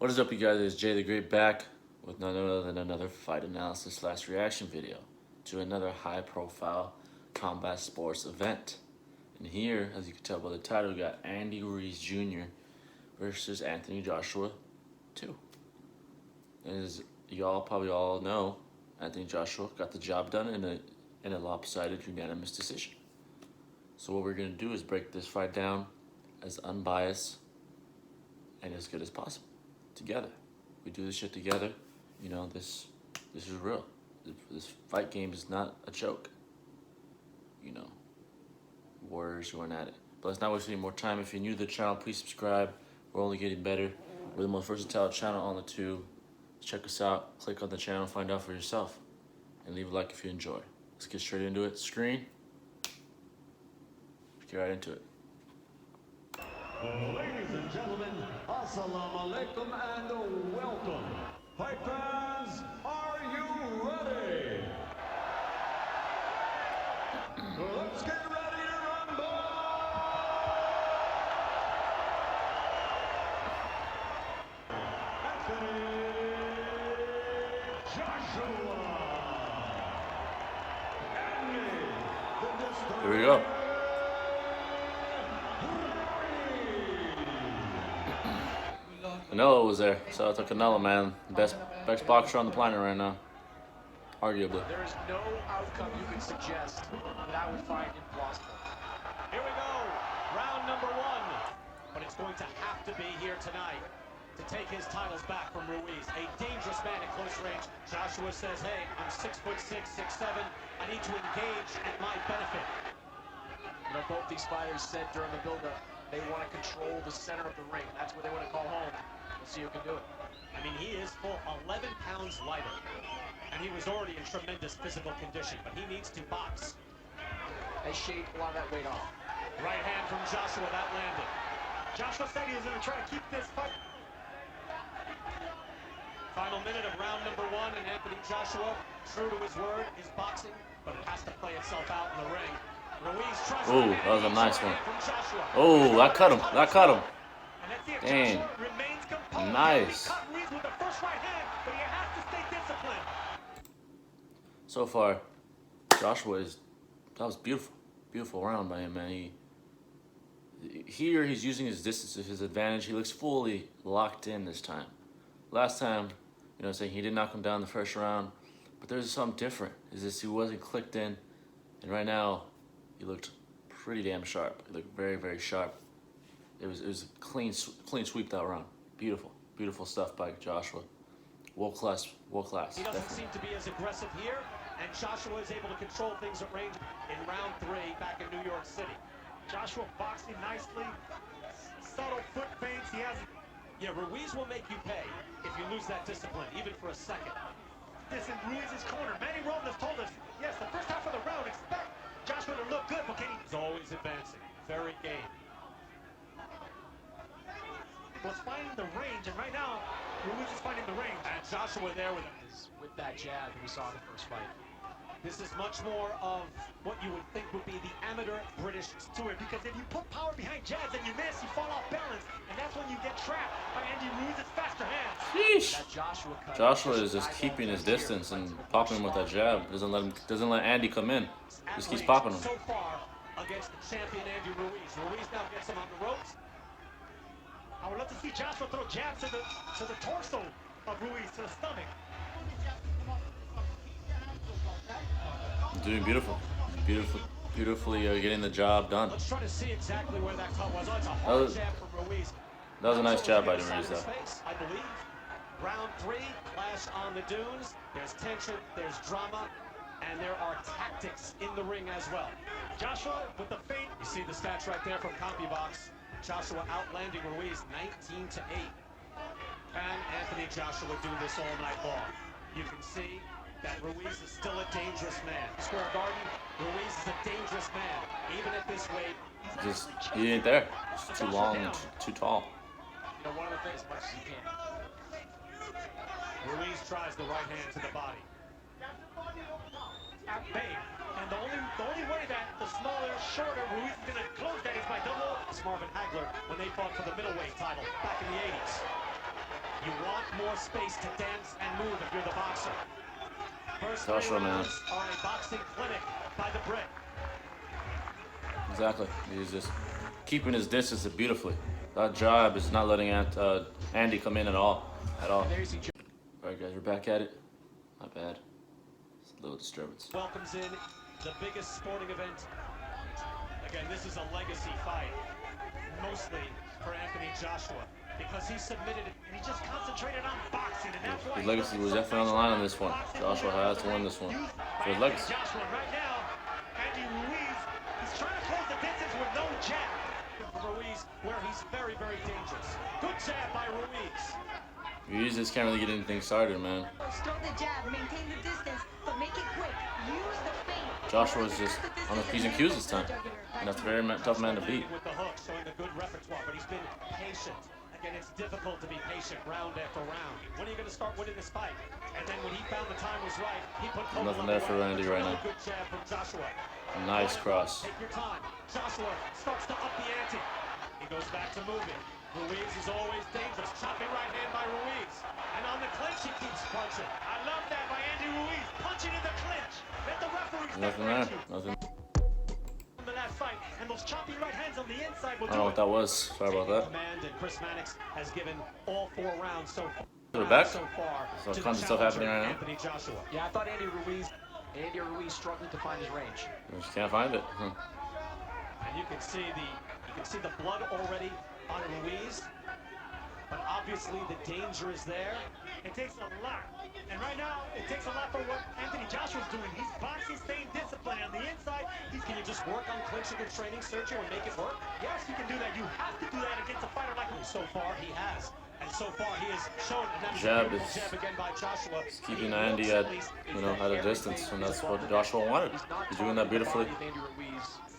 What is up, you guys? It's Jay the Great back with none other than another fight analysis / reaction video to another high-profile combat sports event. And here, as you can tell by the title, we got Andy Ruiz Jr. versus Anthony Joshua 2. As y'all probably all know, Anthony Joshua got the job done in a lopsided unanimous decision. So what we're going to do is break this fight down as unbiased and as good as possible. Together. We do this shit together. You know, this is real. This fight game is not a joke. You know, warriors going at it. But let's not waste any more time. If you're new to the channel, please subscribe. We're only getting better. We're the most versatile channel on the tube. Check us out. Click on the channel, find out for yourself. And leave a like if you enjoy. Let's get straight into it. Screen. Let's get right into it. Ladies and gentlemen, assalamu alaikum and welcome. Fight fans, are you ready? Let's get ready to rumble! Anthony Joshua. Here we go. Canelo was there. Shout out to Canelo, man. Best boxer on the planet right now. Arguably. There is no outcome you can suggest that I would find implausible. Here we go. Round number one. But it's going to have to be here tonight to take his titles back from Ruiz. A dangerous man at close range. Joshua says, hey, I'm 6'6", 6'7". I need to engage at my benefit. You know, both these fighters said during the build-up they want to control the center of the ring. That's what they want to call home. Let's see who can do it. I mean, he is full 11 pounds lighter. And he was already in tremendous physical condition, but he needs to box. They shaved a lot of that weight off. Right hand from Joshua, that landed. Joshua said he was going to try to keep this fight. Final minute of round number one, and Anthony Joshua, true to his word, is boxing, but it has to play itself out in the ring. Oh, that was a nice one. Oh, that cut him. That cut him. Dang. Nice. So far, Joshua that was beautiful. Beautiful round by him, man. Here he's using his distance to his advantage. He looks fully locked in this time. Last time, you know, saying he did knock him down the first round, but there's something different. Is this he wasn't clicked in, and right now he looked pretty damn sharp. He looked very, very sharp. It was a clean sweep that round. Beautiful, beautiful stuff by Joshua. World class. He doesn't seem to be as aggressive here, and Joshua is able to control things at range in round three back in New York City. Joshua boxing nicely, subtle foot feints. He has. Yeah, Ruiz will make you pay if you lose that discipline, even for a second. This in Ruiz's corner. Manny Rome has told us, yes, the first half of the round, expect Joshua to look good, but can he? He's always advancing. Very game. Was finding the range, and right now, Ruiz is finding the range. And Joshua there with that jab that we saw in the first fight. This is much more of what you would think would be the amateur British Stewart, because if you put power behind jabs and you miss, you fall off balance, and that's when you get trapped by Andy Ruiz's faster hands. Sheesh. Joshua is just keeping his distance and popping him with that jab. Doesn't let Andy come in. Just keeps popping him. So far against the champion Andy Ruiz. Ruiz now gets him on the ropes. I would love to see Joshua throw jabs to the torso of Ruiz, to the stomach. Doing beautifully getting the job done. Let's try to see exactly where that cut was. Oh, it's a hard jab from Ruiz. That was a nice jab by Ruiz, though. I believe. Round three, clash on the dunes. There's tension, there's drama, and there are tactics in the ring as well. Joshua with the feint. You see the stats right there from CompuBox. Joshua outlanding Ruiz 19-8. Can Anthony Joshua do this all night long? You can see that Ruiz is still a dangerous man. Square Garden, Ruiz is a dangerous man, even at this weight. He ain't there. It's too long, too tall. You know, one of the things, much as he can. Ruiz tries the right hand to the body. At bay. And the only way that the smaller, shorter Ruiz is going to close that is by double. It's Marvin Hagler when they fought for the middleweight title back in the 80s. You want more space to dance and move if you're the boxer. First Joshua, man. are a boxing clinic by the Brit. Exactly. He's just keeping his distance beautifully. That jab is not letting Andy come in at all. All right, guys, we're back at it. Not bad. It's a little disturbance. Welcomes in the biggest sporting event. Again, this is a legacy fight, mostly for Anthony Joshua, because he submitted it and he just concentrated on boxing, and that's why his legacy was definitely on the line on this one. Joshua has to win this one for his legacy. Joshua right now, Andy Ruiz, he's trying to close the distance with no jab. Ruiz, where he's very, very dangerous. Good jab by Ruiz. Ruiz just can't really get anything started, man. Throw the jab, maintain the distance, but make it quick. Use the feint. Joshua's just on the P's and Q's this time. And that's a very tough man to beat. With the hook, showing a good repertoire, but he's been patient. Again, it's difficult to be patient round after round. When are you going to start winning this fight? And then when he found the time was right, he put nothing there for Randy right now. Good jab from Joshua. Nice cross. Take your time. Joshua starts to up the ante. He goes back to moving. Ruiz is always dangerous. Chopping right hand by Ruiz. And on the clinch, he keeps punching. I love that by Andy Ruiz, punching in the clinch. Let the referees Nothing there. Nothing. in that fight, and those choppy right hands on the inside will I don't know what that was. Sorry about that. Command, and Chris Mannix has given all 4 rounds so far. We're back. So far. So to tons the of stuff happening right now. Anthony Joshua. Yeah, I thought Andy Ruiz struggling to find his range. We just can't find it. And you can see the blood already on Ruiz. But obviously the danger is there. It takes a lot. And right now, it takes a lot for what Anthony Joshua's doing. He's boxing, staying disciplined. On the inside, Can you just work on clinching and training, Sergio, and make it work? yes, you can do that. You have to do that against a fighter like him. So far, he has. And so far, he has shown that Jab beautiful is jab again by Joshua. keeping Andy at, at a distance, and that's what Joshua wanted. He's doing that beautifully.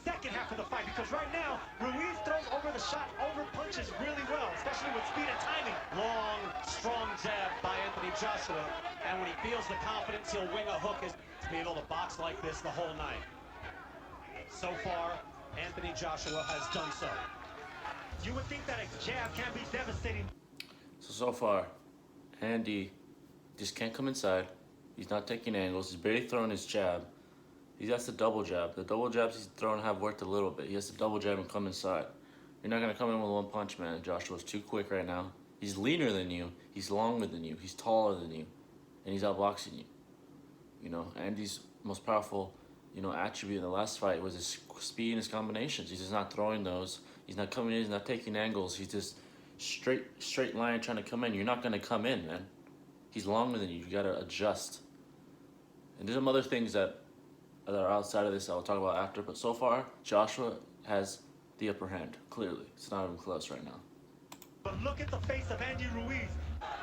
Second half of the fight, because right now, Ruiz throws over the shot, over punches really well, especially with speed and timing. Long, strong jab by Anthony Joshua. And when he feels the confidence, he'll wing a hook to be able to box like this the whole night. So far, Anthony Joshua has done so. You would think that a jab can be devastating. So far, Andy just can't come inside. He's not taking angles. He's barely throwing his jab. He has the double jab. The double jabs he's thrown have worked a little bit. He has to double jab and come inside. You're not going to come in with one punch, man. Joshua's too quick right now. He's leaner than you. He's longer than you. He's taller than you. And he's outboxing you. Andy's most powerful, attribute in the last fight was his speed and his combinations. He's just not throwing those. He's not coming in. He's not taking angles. He's just straight line trying to come in. You're not going to come in, man. He's longer than you. You got to adjust. And there's some other things that are outside of this I'll talk about after. But so far, Joshua has the upper hand. Clearly. It's not even close right now. But look at the face of Andy Ruiz.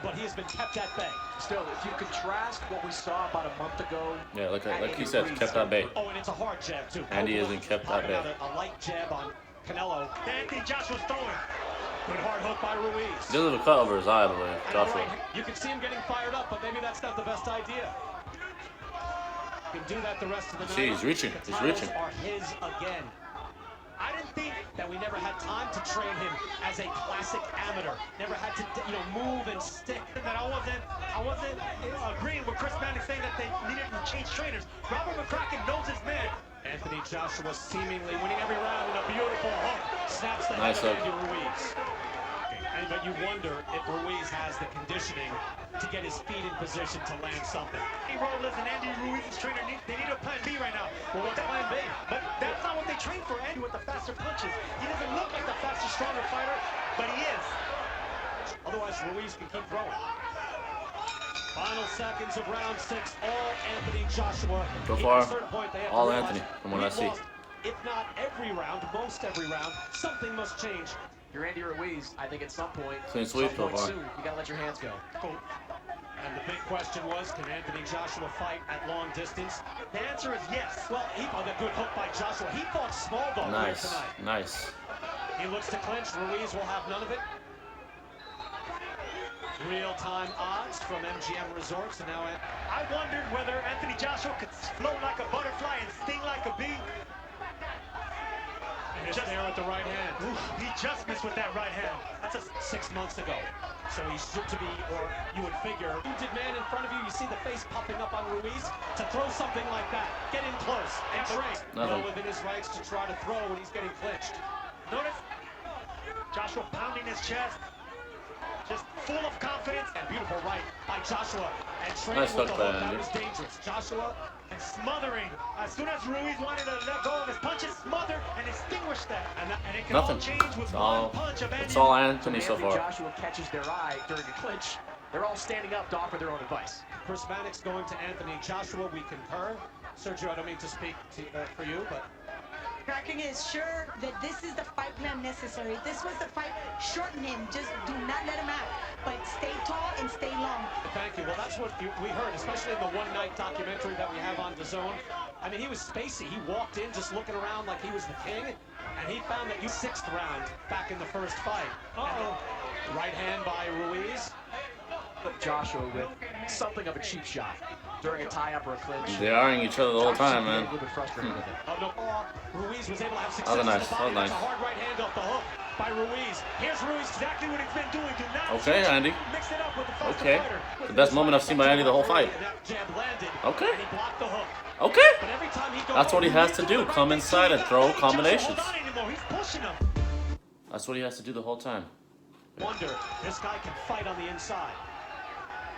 But he has been kept at bay. Still, if you contrast what we saw about a month ago, Yeah, like he said, kept at bay. Oh, and it's a hard jab, too. Andy isn't kept at bay. A light jab on Canelo. Anthony Joshua's throwing. Good hard hook by Ruiz. He does have a cut over his eye, I believe, And Joshua. you can see him getting fired up, but maybe that's not the best idea. You can do that the rest of the night. See, he's reaching. The He's titles reaching. are his again. I didn't think that we never had time to train him as a classic amateur. Never had to, move and stick. And that I wasn't agreeing with Chris Mannix saying that they needed to change trainers. Robert McCracken knows his man. Anthony Joshua seemingly winning every round with a beautiful hook. Snaps the Nice head of hook. Andy Ruiz. But you wonder if Ruiz has the conditioning to get his feet in position to land something. Andy Rollins and Andy Ruiz's trainer, they need a plan B right now. Well, what's plan B? But that's not what they train for, Andy, with the faster punches. He doesn't look like the faster, stronger fighter, but he is. Otherwise, Ruiz can keep throwing. Final seconds of round 6, all Anthony Joshua. So Even far, at a certain point, they have to all realize Anthony, from what I we've see. lost, if not every round, most every round, something must change. you're Andy Ruiz. I think at some point, Clean sweep so far. soon, you gotta let your hands go. And the big question was, can Anthony Joshua fight at long distance? The answer is yes. Well, a good hook by Joshua. He fought small ball here Nice, tonight. nice. He looks to clinch. Ruiz will have none of it. Real-time odds from MGM Resorts, and now I wondered whether Anthony Joshua could float like a butterfly and sting like a bee. Missed there with the right hand. Oof, he just missed with that right hand. That's 6 months ago. So he's to be, or you would figure, wounded man in front of you, you see the face popping up on Ruiz, to throw something like that, get in close, and train. Well within his rights to try to throw when he's getting clinched. Notice Joshua pounding his chest, just full of confidence. And beautiful right by Joshua, and training Nice with the hook by hook, that Andy. was dangerous. Joshua, And smothering. As soon as Ruiz wanted to let go of his punches, smothered and extinguished that. And it can Nothing. all change with It's one all, punch of Andy. it's all Anthony so Anthony far. Joshua catches their eye during a clinch. They're all standing up to offer their own advice. Chris Mannix going to Anthony Joshua, we concur. Sergio, I don't mean to speak to, for you, but Kraken is sure that this is the fight plan necessary. This was the fight. Shorten him. Just do not let him out. But stay tall and stay long. thank you. Well, that's what we heard, especially in the one-night documentary that we have on DAZN. I mean, he was spacey. He walked in just looking around like he was the king, and he found that you 6th round back in the first fight. Right hand by Ruiz. Joshua with something of a cheap shot during a tie-up or a clinch. They are eyeing each other the whole time, man. A little bit frustrated with it. No, Ruiz was able to have success. That was nice. in the body. That was nice. That's a hard right hand off the hook by Ruiz. Here's Ruiz, exactly what he's been doing. Do not Okay, Andy. mix it up with the faster Okay. fighter. The best moment I've seen by Andy the whole fight. And that jab landed. Okay. And he blocked the hook. Okay. But every time he goes, That's what he has to do. Come inside and throw combinations. Hold on anymore. He's pushing him. That's what he has to do the whole time. Wonder, this guy can fight on the inside.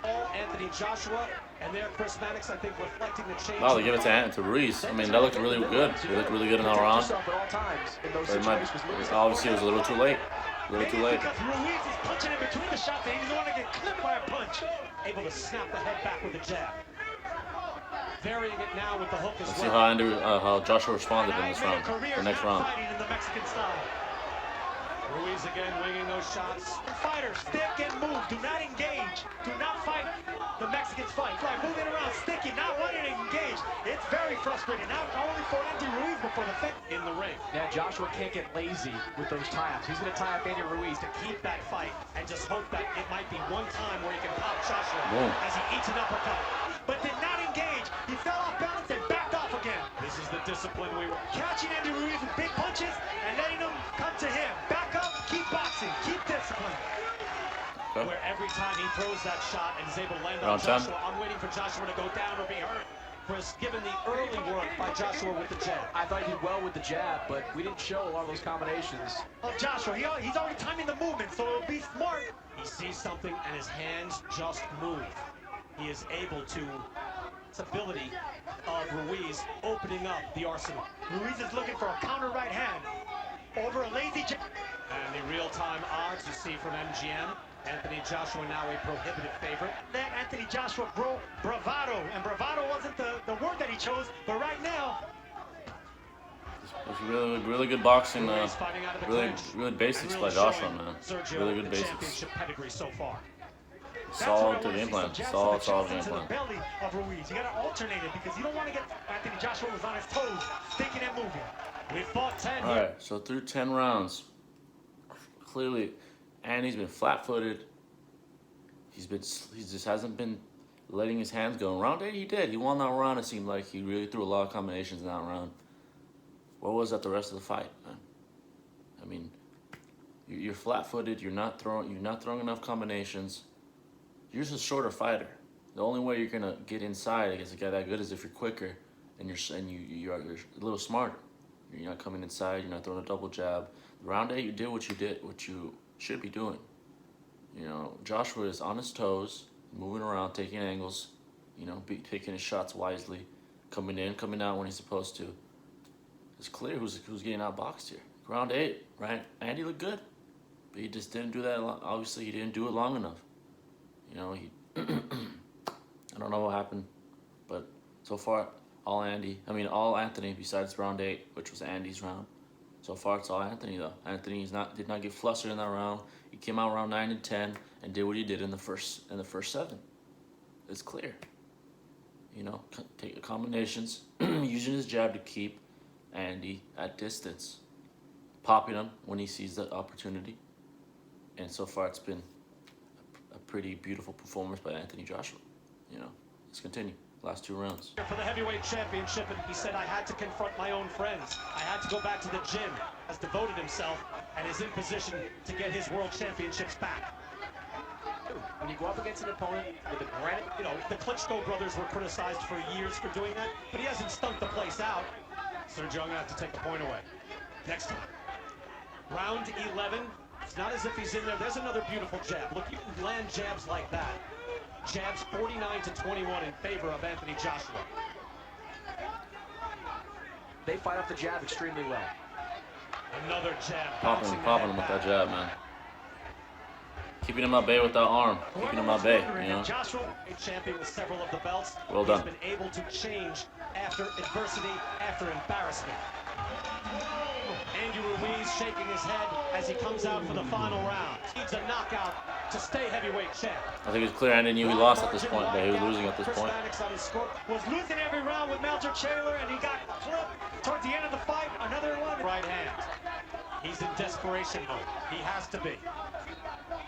All Anthony Joshua, and there Chris Mannix, I think, reflecting the change. Wow, they give it to Ruiz. I mean, that looked really good. He looked really good in that round. Yourself at all times in those But it might, situations. obviously, it was a little too late. A little too late. Because Ruiz is punching in between the shots and he doesn't want to get clipped by a punch. Able to snap the head back with a jab. Varying it now with the hook as Let's see well. how Joshua responded in And this I made a round. career The next not round. fighting in the Mexican style. Ruiz again winging those shots. Fighters, stick and move. Do not engage. Do not fight the Mexicans fight. Like moving around, sticky, not wanting to engage. It's very frustrating. Not only for Andy Ruiz, but for the fit In the ring. Now Joshua can't get lazy with those tie-ups. He's going to tie up Andy Ruiz to Keep that fight and just hope that it might be one time where he can pop Joshua Boom. as he eats an uppercut. but did not engage. He fell off balance and backed off again. This is the discipline we were. Catching Andy Ruiz with big punches and letting him come to him. Back up, keep boxing, keep discipline. Okay. Where every time he throws that shot and is able to land on Round 10. Joshua, I'm waiting for Joshua to go down or be hurt. Was given the early work by Joshua with the jab. I thought he did well with the jab, but we didn't show a lot of those combinations. Of Joshua, he's already timing the movement, so it'll be smart. He sees something and his hands just move. He is able to, it's ability of Ruiz opening up the arsenal. Ruiz is looking for a counter right hand over a lazy jab. And the real-time odds you see from MGM. Anthony Joshua now a prohibitive favorite. Let Anthony Joshua grow bravado, and bravado wasn't the word that he chose, but right now, It's really good boxing. Ruiz fighting out of the Really, clinch. really basics And by really Joshua, showing man. Sergio Really good the basics. championship pedigree so far. that's Solid what I wanna game see, plan. some jabs Solid to the chest game into plan. the belly of Ruiz. You gotta alternate it because you don't want to get Anthony Joshua was on his toes, thinking and moving. We fought 10 All here. right, so through 10 rounds, clearly, Andy's been flat-footed. He just hasn't been letting his hands go. In round 8, he did. He won that round. It seemed like he really threw a lot of combinations in that round. What was that the rest of the fight, man? I mean, you're flat-footed. You're not throwing enough combinations. You're just a shorter fighter. The only way you're gonna get inside against a guy that good is if you're quicker and you're a little smarter. You're not coming inside. You're not throwing a double jab. Round 8, you did what you should be doing. You know, Joshua is on his toes, moving around, taking angles, you know, taking his shots wisely, coming in, coming out when he's supposed to. It's clear who's getting outboxed here. Round 8, right? Andy looked good, but he just didn't do that. Obviously, he didn't do it long enough. You know, I don't know what happened, but so far, all Anthony besides round 8, which was Andy's round. So far, it's all Anthony, though. Anthony did not get flustered in that round. He came out round 9 and 10 and did what he did in the first 7. It's clear. You know, take combinations, using his jab to keep Andy at distance, popping him when he sees the opportunity. And so far, it's been a pretty beautiful performance by Anthony Joshua. You know, let's continue. last 2 rounds. For the heavyweight championship, and he said, I had to confront my own friends. I had to go back to the gym, has devoted himself, and is in position to get his world championships back. When you go up against an opponent with a granite, You know, the Klitschko brothers were criticized for years for doing that, but he hasn't stunk the place out. Sergio going to have to take the point away. Next time. Round 11. It's not as if he's in there. There's another beautiful jab. Look, you can land jabs like that. Jabs 49-21 in favor of Anthony Joshua. they fight off the jab extremely well. Another jab. Popping him with that jab, man. Keeping him at bay with that arm. Keeping him at bay, you know. Joshua, a champion with several of the belts. Well done. He's been able to change after adversity, after embarrassment. Andy Ruiz shaking his head as he comes out for the final round. Needs a knockout to stay heavyweight champ. I think it was clear Andy knew he lost at this point, but he was losing at this point. Was losing every round with Melcher Chandler, and he got clipped towards the end of the fight. Another one. Right hand. He's in desperation mode. He has to be.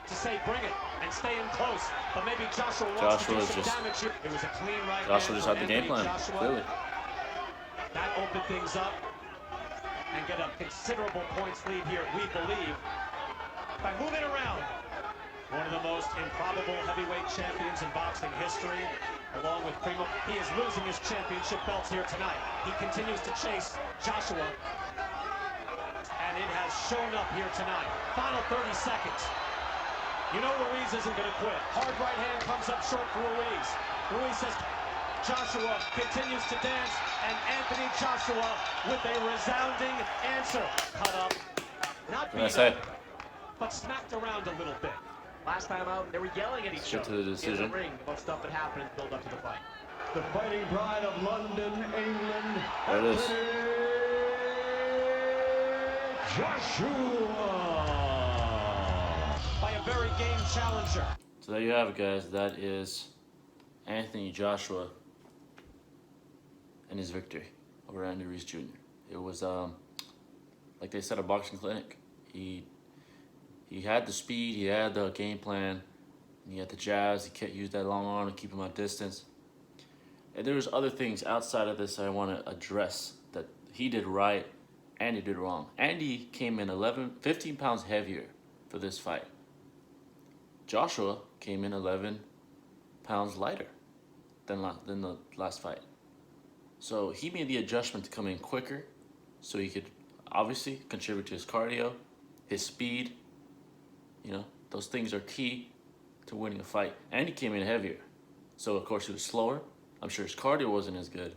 To say bring it and stay in close, but maybe Joshua wants to do some damage here. It was a clean right Joshua hand just had the game plan, Joshua. clearly. That opened things up and get a considerable points lead here, we believe, by moving around. One of the most improbable heavyweight champions in boxing history, along with Primo. He is losing his championship belts here tonight. He continues to chase Joshua, and it has shown up here tonight. Final 30 seconds. You know Ruiz isn't going to quit. Hard right hand comes up short for Ruiz. Ruiz says Joshua continues to dance, and Anthony Joshua with a resounding answer. Cut up, not beat up, but smacked around a little bit. Last time out, they were yelling at each other to the decision. in the ring about stuff that happened and build up to the fight. The fighting pride of London, England. There it is. Joshua. By a very game challenger. So there you have it, guys. That is Anthony Joshua and his victory over Andy Ruiz Jr. It was, like they said, a boxing clinic. He had the speed, he had the game plan, and he had the jabs. He kept using that long arm to keep him at distance. And there was other things outside of this I want to address that he did right, Andy did wrong. Andy came in 15 pounds heavier for this fight. Joshua came in 11 pounds lighter than the last fight. So he made the adjustment to come in quicker so he could obviously contribute to his cardio, his speed. You know, those things are key to winning a fight. And he came in heavier. So, of course, he was slower. I'm sure his cardio wasn't as good.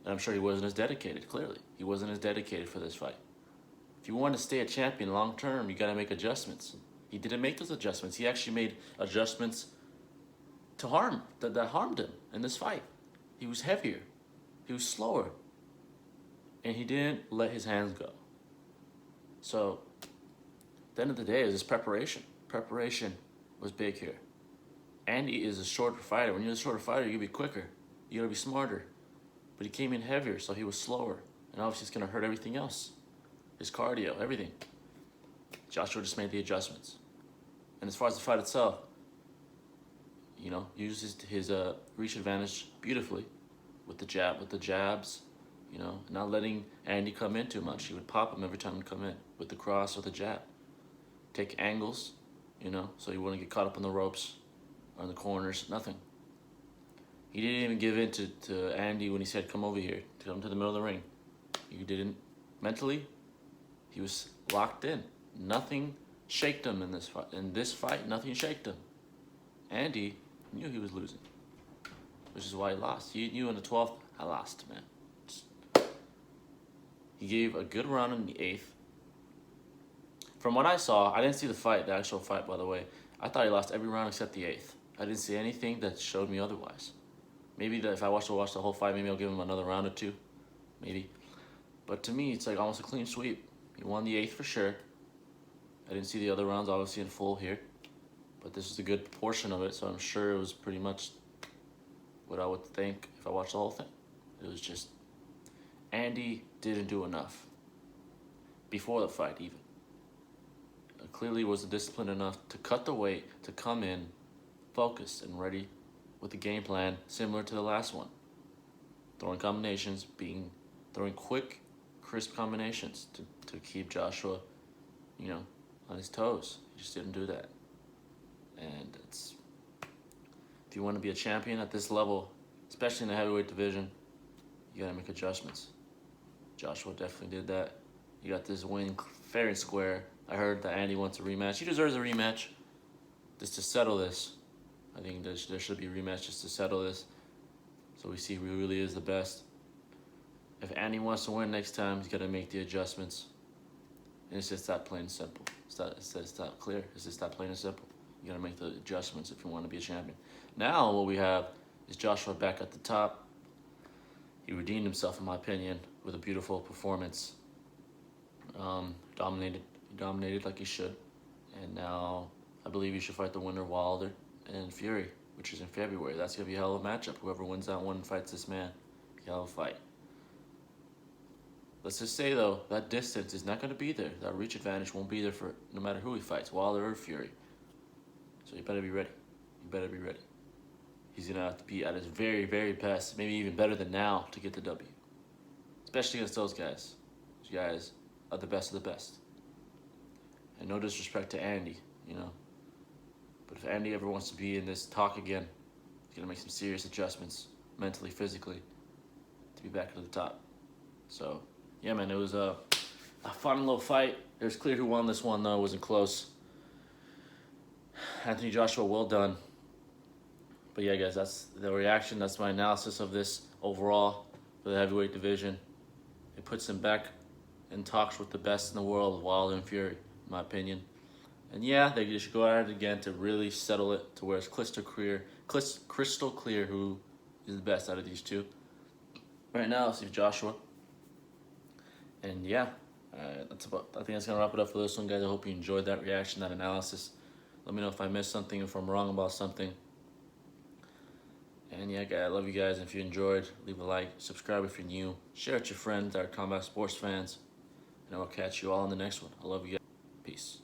And I'm sure he wasn't as dedicated, clearly. He wasn't as dedicated for this fight. If you want to stay a champion long term, you got to make adjustments. He didn't make those adjustments. He actually made adjustments to harm, that harmed him in this fight. He was heavier. He was slower. And he didn't let his hands go. So, at the end of the day, it was his preparation. Preparation was big here. Andy is a shorter fighter. When you're a shorter fighter, you gotta be quicker. You gotta be smarter. But he came in heavier, so he was slower. And obviously it's gonna hurt everything else. His cardio, everything. Joshua just made the adjustments. And as far as the fight itself, you know, used his reach advantage beautifully with the jabs, you know, not letting Andy come in too much. He would pop him every time he'd come in with the cross or the jab. Take angles, you know, so he wouldn't get caught up in the ropes or in the corners, nothing. He didn't even give in to Andy when he said, come over here, to come to the middle of the ring. He didn't, mentally, he was locked in. Nothing shaked him in this fight. In this fight, nothing shaked him. Andy knew he was losing, which is why he lost. He knew in the 12th, I lost, man. He gave a good round in the 8th. From what I saw, I didn't see the actual fight, by the way. I thought he lost every round except the 8th. I didn't see anything that showed me otherwise. Maybe if I watch the whole fight, maybe I'll give him another round or two. Maybe. But to me, it's like almost a clean sweep. He won the 8th for sure. I didn't see the other rounds, obviously, in full here. But this is a good portion of it, so I'm sure it was pretty much what I would think if I watched the whole thing. It was just Andy didn't do enough. Before the fight, even. Clearly wasn't disciplined enough to cut the weight, to come in focused and ready with the game plan similar to the last one. throwing combinations, throwing quick, crisp combinations to keep Joshua, you know, on his toes. He just didn't do that. And if you want to be a champion at this level, especially in the heavyweight division, you gotta make adjustments. Joshua definitely did that. He got this win fair and square. I heard that Andy wants a rematch. He deserves a rematch just to settle this. I think there should be a rematch just to settle this, so we see who really is the best. If Andy wants to win next time, he's got to make the adjustments. And it's just that plain and simple. It's that clear. It's just that plain and simple. You got to make the adjustments if you want to be a champion. Now what we have is Joshua back at the top. He redeemed himself, in my opinion, with a beautiful performance. He dominated like he should. And now I believe he should fight the winner, Wilder and Fury, which is in February. That's going to be a hell of a matchup. Whoever wins that one and fights this man, a hell of a fight. Let's just say, though, that distance is not going to be there. That reach advantage won't be there for no matter who he fights, Wilder or Fury. So you better be ready. You better be ready. He's going to have to be at his very, very best, maybe even better than now, to get the W. Especially against those guys. Those guys are the best of the best. And no disrespect to Andy, you know. But if Andy ever wants to be in this talk again, he's going to make some serious adjustments, mentally, physically, to be back at the top. So, yeah, man, it was a fun little fight. It was clear who won this one, though. It wasn't close. Anthony Joshua, well done. But, yeah, guys, that's the reaction. That's my analysis of this overall for the heavyweight division. It puts him back in talks with the best in the world, Wilder and Fury, in my opinion. And, yeah, they should go at it again to really settle it to where it's crystal clear who is the best out of these two. Right now, it's Joshua. And yeah, I think that's gonna wrap it up for this one, guys. I hope you enjoyed that reaction, that analysis. Let me know if I missed something, if I'm wrong about something. And yeah, guys, I love you guys. And if you enjoyed, leave a like, subscribe if you're new, share it with your friends that are combat sports fans, and I will catch you all in the next one. I love you guys. Peace.